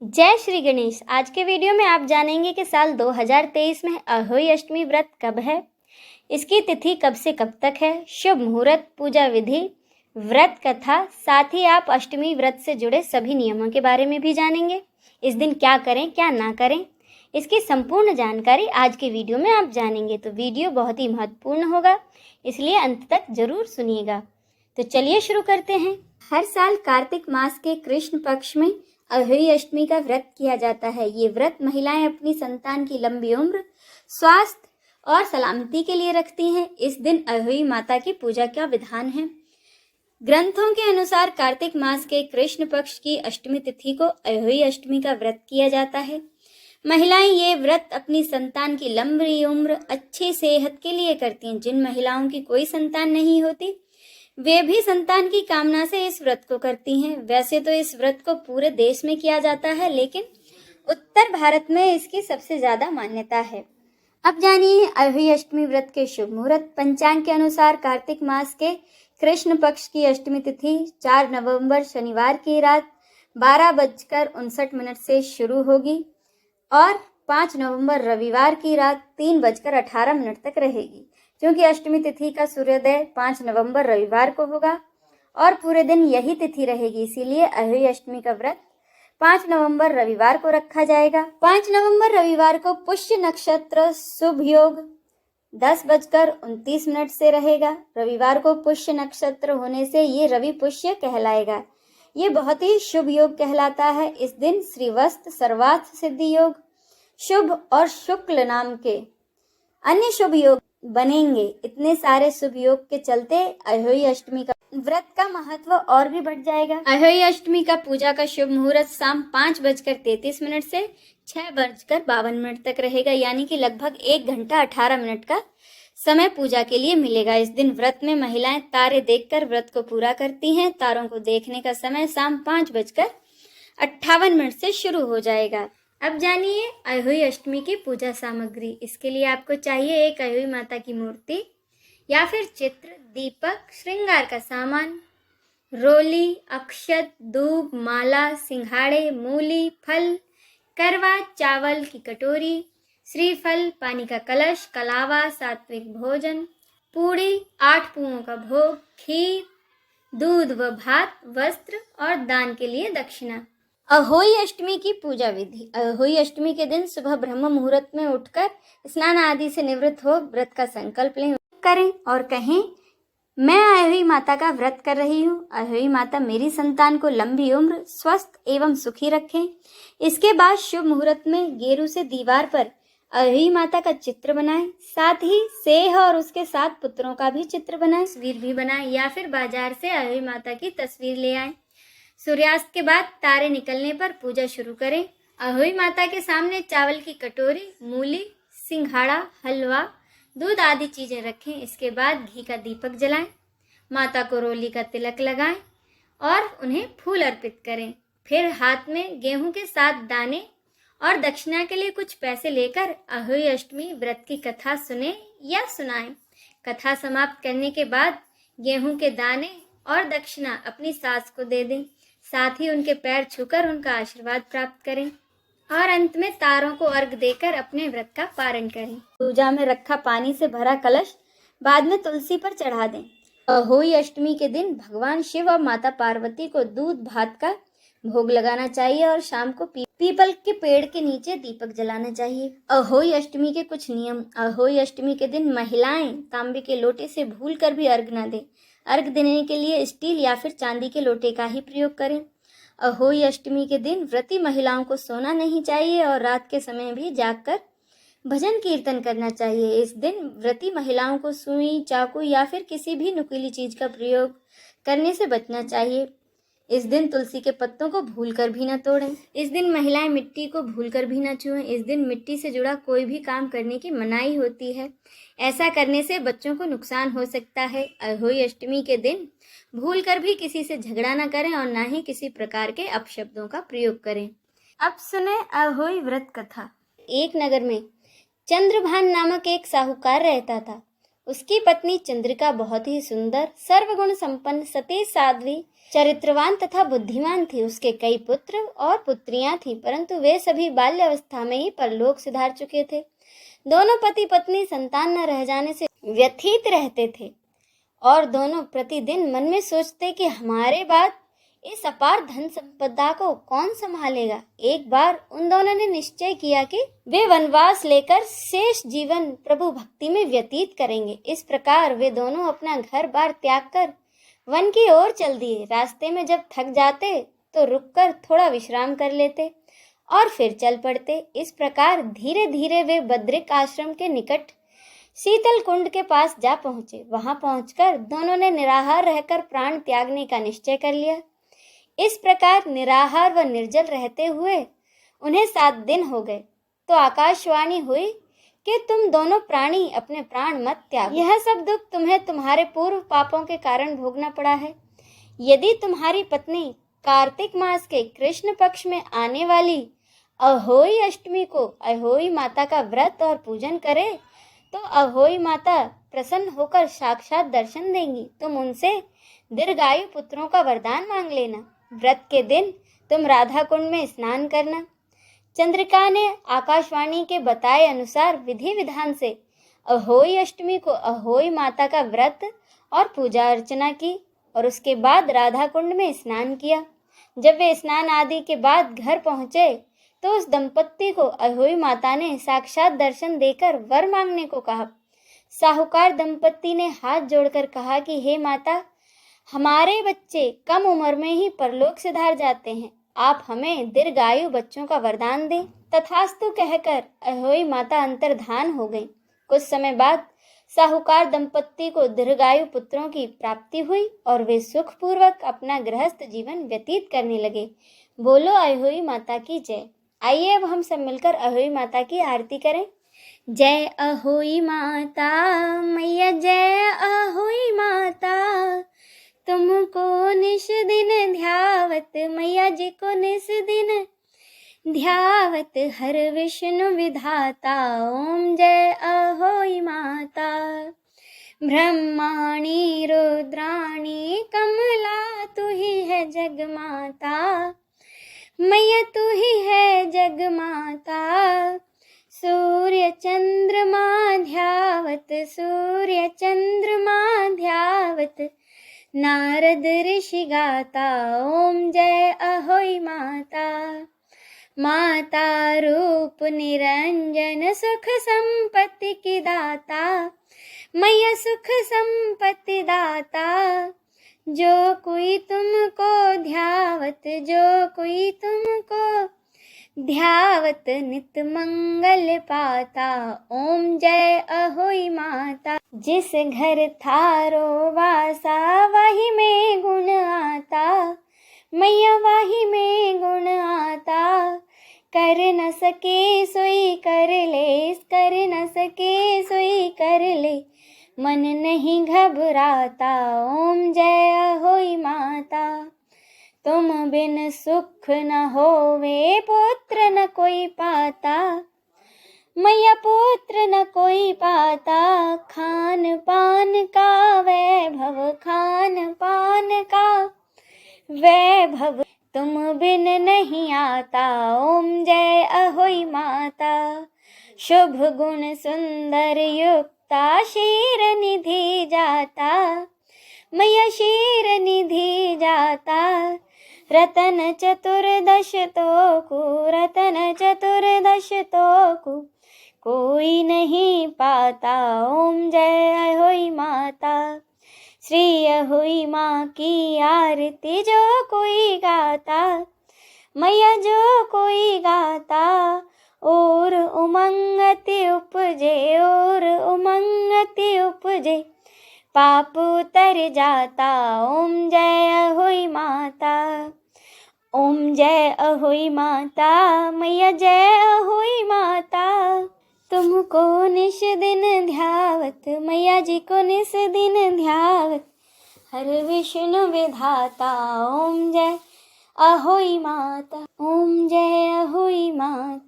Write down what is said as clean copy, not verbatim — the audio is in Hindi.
जय श्री गणेश। आज के वीडियो में आप जानेंगे कि साल 2023 में अहोई अष्टमी व्रत कब है, इसकी तिथि कब से कब तक है, शुभ मुहूर्त, पूजा विधि, व्रत कथा, साथ ही आप अष्टमी व्रत से जुड़े सभी नियमों के बारे में भी जानेंगे। इस दिन क्या करें क्या ना करें, इसकी संपूर्ण जानकारी आज के वीडियो में आप जानेंगे। तो वीडियो बहुत ही महत्वपूर्ण होगा, इसलिए अंत तक जरूर सुनिएगा। तो चलिए शुरू करते हैं। हर साल कार्तिक मास के कृष्ण पक्ष में अहोई अष्टमी का व्रत किया जाता है। ये व्रत महिलाएं अपनी संतान की लंबी उम्र, स्वास्थ्य और सलामती के लिए रखती हैं। इस दिन अहोई माता की पूजा का विधान है। ग्रंथों के अनुसार कार्तिक मास के कृष्ण पक्ष की अष्टमी तिथि को अहोई अष्टमी का व्रत किया जाता है। महिलाएं ये व्रत अपनी संतान की लंबी उम्र, अच्छी सेहत के लिए करती हैं। जिन महिलाओं की कोई संतान नहीं होती वे भी संतान की कामना से इस व्रत को करती हैं। वैसे तो इस व्रत को पूरे देश में किया जाता है, लेकिन उत्तर भारत में इसकी सबसे ज्यादा मान्यता है। अब जानिए अहोई अष्टमी व्रत के शुभ मुहूर्त। पंचांग के अनुसार कार्तिक मास के कृष्ण पक्ष की अष्टमी तिथि 4 नवंबर शनिवार की रात 12:59 से शुरू होगी और 5 नवंबर रविवार की रात 3:18 तक रहेगी। क्योंकि अष्टमी तिथि का सूर्योदय 5 नवंबर रविवार को होगा और पूरे दिन यही तिथि रहेगी, इसीलिए अहोई अष्टमी का व्रत 5 नवंबर रविवार को रखा जाएगा। 5 नवंबर रविवार को पुष्य नक्षत्र शुभ योग 10:29 से रहेगा। रविवार को पुष्य नक्षत्र होने से ये रवि पुष्य कहलाएगा। ये बहुत ही शुभ योग कहलाता है। इस दिन श्रीवस्त सर्वार्थ सिद्धि योग, शुभ और शुक्ल नाम के अन्य शुभ योग बनेंगे। इतने सारे शुभ योग के चलते अहोई अष्टमी का व्रत का महत्व और भी बढ़ जाएगा। अहोई अष्टमी का पूजा का शुभ मुहूर्त शाम 5:33 से 6:52 तक रहेगा, यानी कि लगभग 1 घंटा 18 मिनट का समय पूजा के लिए मिलेगा। इस दिन व्रत में महिलाएं तारे देखकर व्रत को पूरा करती हैं। तारों को देखने का समय शाम 5:58 से शुरू हो जाएगा। अब जानिए अहोई अष्टमी की पूजा सामग्री। इसके लिए आपको चाहिए एक अहोई माता की मूर्ति या फिर चित्र, दीपक, श्रृंगार का सामान, रोली, अक्षत, धूप, माला, सिंघाड़े, मूली, फल, करवा चावल की कटोरी, श्रीफल, पानी का कलश, कलावा, सात्विक भोजन, पूड़ी, 8 पुओं का भोग, खीर, दूध व भात, वस्त्र और दान के लिए दक्षिणा। अहोई अष्टमी की पूजा विधि। अहोई अष्टमी के दिन सुबह ब्रह्म मुहूर्त में उठकर स्नान आदि से निवृत्त हो व्रत का संकल्प लें, करें और कहें, मैं अहोई माता का व्रत कर रही हूँ। अहोई माता मेरी संतान को लंबी उम्र, स्वस्थ एवं सुखी रखें। इसके बाद शुभ मुहूर्त में गेरू से दीवार पर अहोई माता का चित्र बनाएं। साथ ही सेह और उसके 7 पुत्रों का भी चित्र बनाएं, तस्वीर भी बनाएं या फिर बाजार से अहोई माता की तस्वीर ले आएं। सूर्यास्त के बाद तारे निकलने पर पूजा शुरू करें। अहोई माता के सामने चावल की कटोरी, मूली, सिंघाड़ा, हलवा, दूध आदि चीजें रखें। इसके बाद घी का दीपक जलाएं, माता को रोली का तिलक लगाएं और उन्हें फूल अर्पित करें। फिर हाथ में गेहूं के 7 दाने और दक्षिणा के लिए कुछ पैसे लेकर अहोई अष्टमी व्रत की कथा सुने या सुनाएं। कथा समाप्त करने के बाद गेहूं के दाने और दक्षिणा अपनी सास को दे दें। साथ ही उनके पैर छूकर उनका आशीर्वाद प्राप्त करें और अंत में तारों को अर्घ देकर अपने व्रत का पारण करें। पूजा में रखा पानी से भरा कलश बाद में तुलसी पर चढ़ा दें। अहोई अष्टमी के दिन भगवान शिव और माता पार्वती को दूध भात का भोग लगाना चाहिए और शाम को पीपल के पेड़ के नीचे दीपक जलाना चाहिए। अहोई अष्टमी के कुछ नियम। अहोई अष्टमी के दिन महिलाएं तांबे के लोटे से भूलकर भी अर्घ न दें। अर्घ देने के लिए स्टील या फिर चांदी के लोटे का ही प्रयोग करें। अहोई अष्टमी के दिन व्रती महिलाओं को सोना नहीं चाहिए और रात के समय भी जागकर भजन कीर्तन करना चाहिए। इस दिन व्रती महिलाओं को सुई, चाकू या फिर किसी भी नुकीली चीज का प्रयोग करने से बचना चाहिए। इस दिन तुलसी के पत्तों को भूलकर भी न तोड़ें। इस दिन महिलाएं मिट्टी को भूलकर भी न छुएं। इस दिन मिट्टी से जुड़ा कोई भी काम करने की मनाही होती है। ऐसा करने से बच्चों को नुकसान हो सकता है। अहोई अष्टमी के दिन भूलकर भी किसी से झगड़ा न करें और न ही किसी प्रकार के अपशब्दों का प्रयोग करें। अब सुने अहोई व्रत कथा। एक नगर में चंद्रभान नामक एक साहूकार रहता था। उसकी पत्नी चंद्रिका बहुत ही सुंदर, सर्वगुण संपन्न, सती, साध्वी, चरित्रवान तथा बुद्धिमान थी। उसके कई पुत्र और पुत्रियां थीं, परंतु वे सभी बाल्यावस्था में ही परलोक सिधार चुके थे। दोनों पति पत्नी संतान न रह जाने से व्यथित रहते थे और दोनों प्रतिदिन मन में सोचते कि हमारे बाद इस अपार धन संपदा को कौन संभालेगा। एक बार उन दोनों ने निश्चय किया कि वे वनवास लेकर शेष जीवन प्रभु भक्ति में व्यतीत करेंगे। इस प्रकार वे दोनों अपना घर बार त्याग कर वन की ओर चल दिए। रास्ते में जब थक जाते तो रुककर थोड़ा विश्राम कर लेते और फिर चल पड़ते। इस प्रकार धीरे धीरे वे बद्रिक आश्रम के निकट शीतल कुंड के पास जा पहुंचे। वहां पहुंचकर दोनों ने निराहार रहकर प्राण त्यागने का निश्चय कर लिया। इस प्रकार निराहार व निर्जल रहते हुए उन्हें 7 दिन हो गए तो आकाशवाणी हुई कि तुम दोनों प्राणी अपने प्राण मत त्यागो। यह सब दुख तुम्हें तुम्हारे पूर्व पापों के कारण भोगना पड़ा है। यदि तुम्हारी पत्नी कार्तिक मास के कृष्ण पक्ष में आने वाली अहोई अष्टमी को अहोई माता का व्रत और पूजन करे तो अहोई माता प्रसन्न होकर साक्षात दर्शन देंगी। तुम उनसे दीर्घायु पुत्रों का वरदान मांग लेना। व्रत के दिन तुम राधा कुंड में स्नान करना। चंद्रिका ने आकाशवाणी के बताए अनुसार विधि विधान से अहोई अष्टमी को अहोई माता का व्रत और पूजा अर्चना की और उसके बाद राधा कुंड में स्नान किया। जब वे स्नान आदि के बाद घर पहुंचे तो उस दंपत्ति को अहोई माता ने साक्षात दर्शन देकर वर मांगने को कहा। साहूकार दंपत्ति ने हाथ जोड़कर कहा कि हे माता, हमारे बच्चे कम उम्र में ही परलोक सिधार जाते हैं, आप हमें दीर्घायु बच्चों का वरदान दें। तथास्तु कहकर अहोई माता अंतर्धान हो गई। कुछ समय बाद साहूकार दंपत्ति को दीर्घायु पुत्रों की प्राप्ति हुई और वे सुखपूर्वक अपना गृहस्थ जीवन व्यतीत करने लगे। बोलो अहोई माता की जय। आइए अब हम सब मिलकर अहोई माता की आरती करें। जय अहोई माता मैया, जय अहोई माता, तुमको निश दिन ध्यावत, मैया जी को निश दिन ध्यावत, हर विष्णु विधाता, ओम जय अहोई माता। ब्रह्माणी रुद्राणी कमला, तू ही है जगमाता, मैया तू ही है जगमाता। सूर्य चंद्रमा ध्यावत, सूर्य चंद्रमा ध्यावत, नारद ऋषि गाता, ओम जय अहोई माता। माता रूप निरंजन, सुख संपत्ति की दाता, मैया सुख संपत्ति दाता। जो कोई तुमको ध्यावत, जो कोई तुमको ध्यावत, नित मंगल पाता, ओम जय अहोई माता। जिस घर थारो वासा, वही में गुण आता, मैया वही में गुण आता। कर न सके सोई कर ले, कर न सके सोई कर ले, मन नहीं घबराता, ओम जय अहोई माता। तुम बिन सुख न होवे, पुत्र न कोई पाता, मैया पुत्र न कोई पाता। खान पान का वैभव, खान पान का वैभव, तुम बिन नहीं आता, ओम जय अहोई माता। शुभ गुण सुंदर युक्ता, क्षीर निधि जाता, मैया क्षीर निधि जाता। रतन चतुर्दश तोकु, रतन चतुर्दश तोकु, कोई नहीं पाता, ओम जय अहोई माता। श्री अहोई माँ की आरती जो कोई गाता, मैया जो कोई गाता, और उमंगति उपजे, और उमंगति उपजे, पाप उतर जाता, ओम जय अहोई माता। ओम जय अहोई माता, मैया जय अहोई माता। तुमको निश दिन ध्यावत, मैया जी को निश दिन ध्यावत, हर विष्णु विधाता, ओम जय अहोई माता, ओम जय अहोई माता।